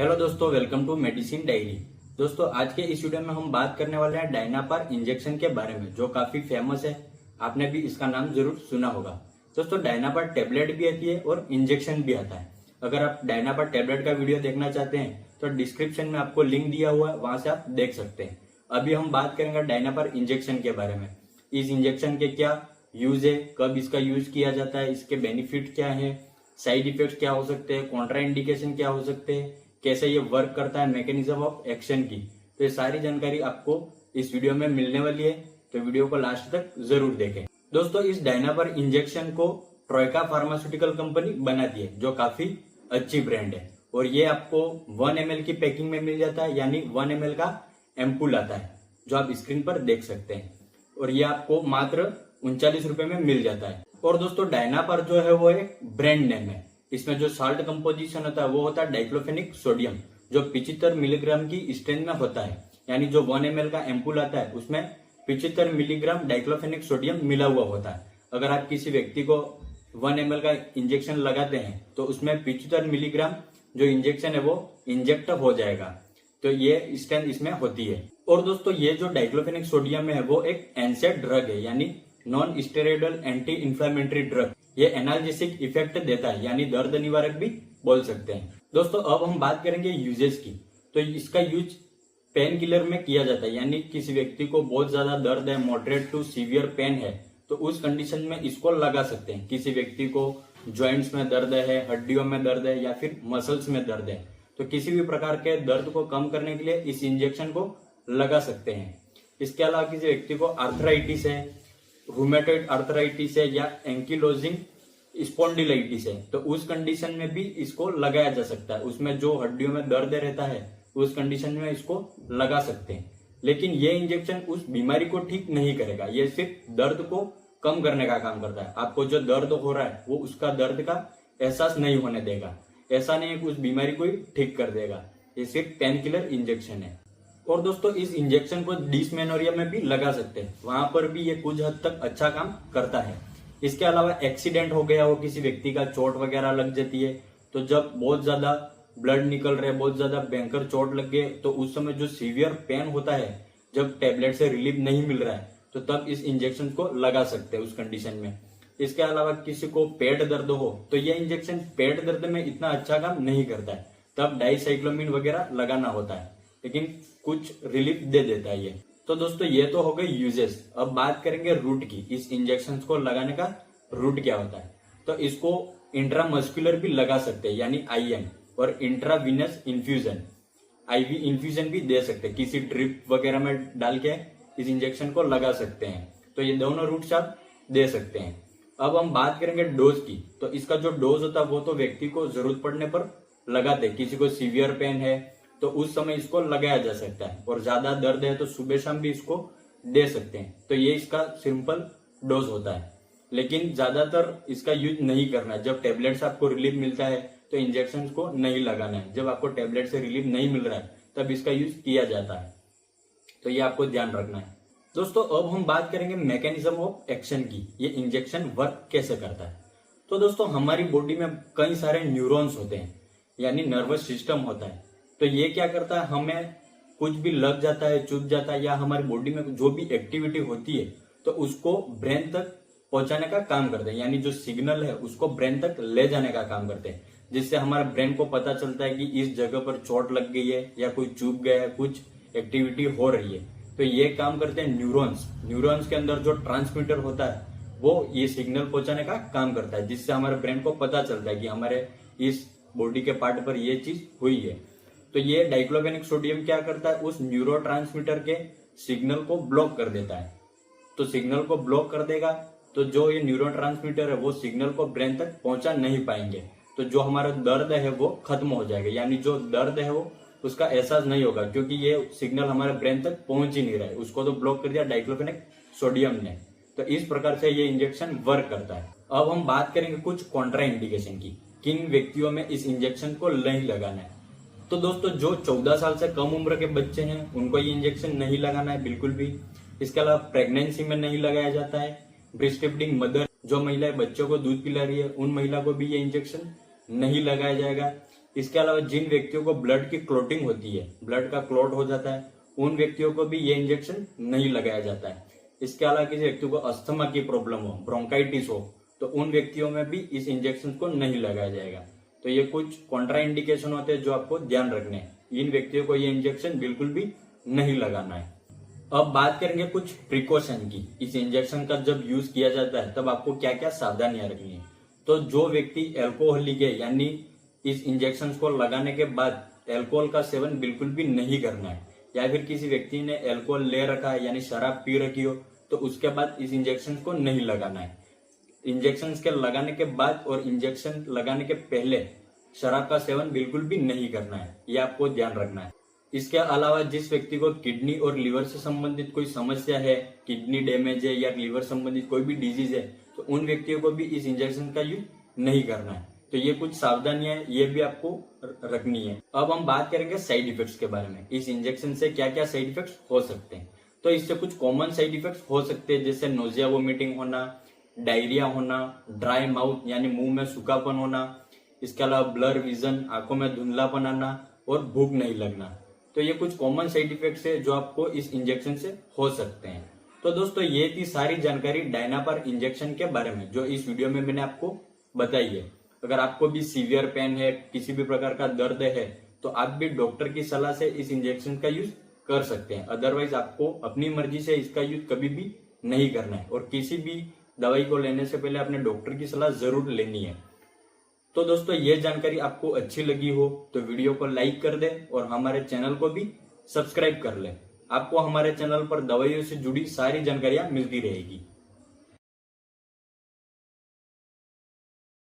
Hello दोस्तों, welcome to medicine diary. दोस्तों, आज के इस वीडियो में हम बात करने वाले हैं डायनापार इंजेक्शन के बारे में, जो काफी फेमस है। आपने भी इसका नाम जरूर सुना होगा। दोस्तों, डायनापार टेबलेट भी आती है और इंजेक्शन भी आता है। अगर आप डायनापार टेबलेट का वीडियो देखना चाहते हैं तो डिस्क्रिप्शन में आपको लिंक दिया हुआ है, वहां से आप देख सकते हैं। अभी हम बात करेंगे डायनापार इंजेक्शन के बारे में। इस इंजेक्शन के क्या यूज है, कब इसका यूज किया जाता है, इसके बेनिफिट क्या है, साइड इफेक्ट क्या हो सकते हैं, कॉन्ट्रा इंडिकेशन क्या हो सकते हैं, कैसे ये वर्क करता है, मैकेनिज्म ऑफ एक्शन की। तो ये सारी जानकारी आपको इस वीडियो में मिलने वाली है, तो वीडियो को लास्ट तक जरूर देखें। दोस्तों, इस डायनापार इंजेक्शन को ट्रोइका फार्मास्यूटिकल कंपनी बनाती है, जो काफी अच्छी ब्रांड है। और ये आपको 1 ml की पैकिंग में मिल जाता है, यानी 1 ml का एम्पूल आता है, जो आप स्क्रीन पर देख सकते हैं। और ये आपको मात्र 39 रुपए में मिल जाता है। और दोस्तों, डायनापार जो है वो एक ब्रांड नेम है। इसमें जो साल्ट कंपोजिशन होता है वो होता है डाइक्लोफेनिक सोडियम, जो 75 मिलीग्राम की स्ट्रेंथ में होता है। यानी जो 1 ml का एम्पूल आता है उसमें 75 मिलीग्राम डाइक्लोफेनिक सोडियम मिला हुआ होता है। अगर आप किसी व्यक्ति को 1 ml का इंजेक्शन लगाते हैं तो उसमें 75 मिलीग्राम जो इंजेक्शन है वो इंजेक्ट हो जाएगा। तो ये स्ट्रेंथ इसमें होती है। और दोस्तों, ये जो डाइक्लोफेनिक सोडियम है वो एक एनसेड ड्रग है, यानी non steroidal anti inflammatory drug. ये एनाल्जेसिक इफेक्ट देता है, यानी दर्द निवारक भी बोल सकते हैं। दोस्तों, अब हम बात करेंगे यूजेस की। तो इसका यूज पेन किलर में किया जाता है, यानी किसी व्यक्ति को बहुत ज्यादा दर्द है, मॉडरेट टू सीवियर पेन है, तो उस कंडीशन में इसको लगा सकते हैं। किसी व्यक्ति को ज्वाइंट्स में दर्द है, हड्डियों में दर्द है, या फिर मसल्स में दर्द है, तो किसी भी प्रकार के दर्द को कम करने के लिए इस इंजेक्शन को लगा सकते हैं। इसके अलावा किसी व्यक्ति को आर्थराइटिस है, रूमेटॉइड आर्थराइटिस है, या एंकिलोजिंग स्पॉन्डिलाइटिस है, तो उस कंडीशन में भी इसको लगाया जा सकता है। उसमें जो हड्डियों में दर्द रहता है उस कंडीशन में इसको लगा सकते हैं। लेकिन ये इंजेक्शन उस बीमारी को ठीक नहीं करेगा, ये सिर्फ दर्द को कम करने का काम करता है। आपको जो दर्द हो रहा है वो उसका दर्द का एहसास नहीं होने देगा। ऐसा नहीं है कि उस बीमारी को ही ठीक कर देगा। ये सिर्फ पेन किलर इंजेक्शन है। और दोस्तों, इस इंजेक्शन को डिसमेनोरिया में भी लगा सकते हैं, वहां पर भी ये कुछ हद तक अच्छा काम करता है। इसके अलावा एक्सीडेंट हो गया हो, किसी व्यक्ति का चोट वगैरह लग जाती है, तो जब बहुत ज्यादा ब्लड निकल रहा है, बहुत ज्यादा भयंकर चोट लग गई, तो उस समय जो सीवियर पेन होता है, जब टेबलेट से रिलीफ नहीं मिल रहा है, तो तब इस इंजेक्शन को लगा सकते हैं उस कंडीशन में। इसके अलावा किसी को पेट दर्द हो तो यह इंजेक्शन पेट दर्द में इतना अच्छा काम नहीं करता है, तब डाइसाइक्लोमिन वगैरह लगाना होता है, लेकिन कुछ रिलीफ दे देता है ये। तो दोस्तों, ये तो हो गई यूजेस। अब बात करेंगे रूट की। इस इंजेक्शन को लगाने का रूट क्या होता है। तो इसको इंट्रामस्कुलर भी लगा सकते हैं, यानी IM, और इंट्रावीनस इन्फ्यूजन, IV इन्फ्यूजन भी दे सकते हैं। किसी ड्रिप वगैरह में डाल के इस इंजेक्शन को लगा सकते हैं। तो ये दोनों रूट्स आप दे सकते हैं। अब हम बात करेंगे डोज की। तो इसका जो डोज होता है वो तो व्यक्ति को जरूरत पड़ने पर लगाते हैं। किसी को सीवियर पेन है तो उस समय इसको लगाया जा सकता है, और ज्यादा दर्द है तो सुबह शाम भी इसको दे सकते हैं। तो ये इसका सिंपल डोज होता है। लेकिन ज्यादातर इसका यूज नहीं करना है। जब टेबलेट से आपको रिलीफ मिलता है तो इंजेक्शन को नहीं लगाना है। जब आपको टेबलेट से रिलीफ नहीं मिल रहा है तब इसका यूज किया जाता है। तो ये आपको ध्यान रखना है। दोस्तों, अब हम बात करेंगे मैकेनिज्म ऑफ एक्शन की। ये इंजेक्शन वर्क कैसे करता है। तो दोस्तों, हमारी बॉडी में कई सारे न्यूरॉन्स होते हैं, यानी नर्वस सिस्टम होता है। तो ये क्या करता है, हमें कुछ भी लग जाता है, चुभ जाता है, या हमारी बॉडी में जो भी एक्टिविटी होती है तो उसको ब्रेन तक पहुंचाने का काम करते हैं। यानी जो सिग्नल है उसको ब्रेन तक ले जाने का काम करते हैं, जिससे हमारे ब्रेन को पता चलता है कि इस जगह पर चोट लग गई है, या कोई चुभ गया है, कुछ एक्टिविटी हो रही है। तो ये काम करते हैं न्यूरॉन्स। न्यूरॉन्स के अंदर जो ट्रांसमीटर होता है वो ये सिग्नल पहुंचाने का काम करता है, जिससे हमारे ब्रेन को पता चलता है कि हमारे इस बॉडी के पार्ट पर ये चीज हुई है। तो ये डाइक्लोफेनिक सोडियम क्या करता है, उस न्यूरोट्रांसमीटर के सिग्नल को ब्लॉक कर देता है। तो सिग्नल को ब्लॉक कर देगा तो जो ये न्यूरोट्रांसमीटर है वो सिग्नल को ब्रेन तक पहुंचा नहीं पाएंगे। तो जो हमारा दर्द है वो खत्म हो जाएगा, यानी जो दर्द है वो उसका एहसास नहीं होगा, क्योंकि ये सिग्नल हमारे ब्रेन तक पहुंच ही नहीं रहा है। उसको तो ब्लॉक कर दिया डाइक्लोफेनिक सोडियम ने। तो इस प्रकार से ये इंजेक्शन वर्क करता है। अब हम बात करेंगे कुछ कॉन्ट्रा इंडिकेशन की, किन व्यक्तियों में इस इंजेक्शन को नहीं लगाना है। तो दोस्तों, जो 14 साल से कम उम्र के बच्चे हैं उनको ये इंजेक्शन नहीं लगाना है बिल्कुल भी। इसके अलावा प्रेगनेंसी में नहीं लगाया जाता है। ब्रेस्ट फीडिंग मदर, जो महिलाएं बच्चों को दूध पिला रही है, उन महिला को भी ये इंजेक्शन नहीं लगाया जाएगा। इसके अलावा जिन व्यक्तियों को ब्लड की क्लोटिंग होती है, ब्लड का क्लॉट हो जाता है, उन व्यक्तियों को भी ये इंजेक्शन नहीं लगाया जाता है। इसके अलावा किसी व्यक्ति को अस्थमा की प्रॉब्लम हो, ब्रोंकाइटिस हो, तो उन व्यक्तियों में भी इस इंजेक्शन को नहीं लगाया जाएगा। तो ये कुछ कॉन्ट्रा इंडिकेशन होते हैं जो आपको ध्यान रखने हैं। इन व्यक्तियों को ये इंजेक्शन बिल्कुल भी नहीं लगाना है। अब बात करेंगे कुछ प्रिकॉशन की। इस इंजेक्शन का जब यूज किया जाता है तब आपको क्या क्या सावधानियां रखनी है। तो जो व्यक्ति अल्कोहलिक है, यानी इस इंजेक्शन को लगाने के बाद अल्कोहल का सेवन बिल्कुल भी नहीं करना है, या फिर किसी व्यक्ति ने अल्कोहल ले रखा है यानी शराब पी रखी हो, तो उसके बाद इस इंजेक्शन को नहीं लगाना है। इंजेक्शन के लगाने के बाद और इंजेक्शन लगाने के पहले शराब का सेवन बिल्कुल भी नहीं करना है, ये आपको ध्यान रखना है। इसके अलावा जिस व्यक्ति को किडनी और लिवर से संबंधित कोई समस्या है, किडनी डैमेज है या लिवर संबंधित कोई भी डिजीज है, तो उन व्यक्तियों को भी इस इंजेक्शन का यूज नहीं करना है। तो ये कुछ सावधानियां ये भी आपको रखनी है। अब हम बात करेंगे साइड इफेक्ट्स के बारे में। इस इंजेक्शन से क्या क्या साइड इफेक्ट्स हो सकते हैं। तो इससे कुछ कॉमन साइड इफेक्ट्स हो सकते हैं, जैसे नोजिया, वोमिटिंग होना, डायरिया होना, ड्राई माउथ यानी मुंह में सूखापन होना, इसके अलावा ब्लर विजन, आंखों में धुंधलापन आना और भूख नहीं लगना। तो ये कुछ कॉमन साइड इफेक्ट्स है जो आपको इस इंजेक्शन से हो सकते हैं। तो दोस्तों ये थी सारी जानकारी डायनापार इंजेक्शन के बारे में जो इस वीडियो में मैंने आपको बताई है। अगर आपको भी सीवियर पेन है, किसी भी प्रकार का दर्द है, तो आप भी डॉक्टर की सलाह से इस इंजेक्शन का यूज कर सकते हैं। अदरवाइज आपको अपनी मर्जी से इसका यूज कभी भी नहीं करना है और किसी भी दवाई को लेने से पहले अपने डॉक्टर की सलाह जरूर लेनी है। तो दोस्तों ये जानकारी आपको अच्छी लगी हो तो वीडियो को लाइक कर दे और हमारे चैनल को भी सब्सक्राइब कर ले। आपको हमारे चैनल पर दवाइयों से जुड़ी सारी जानकारियां मिलती रहेगी।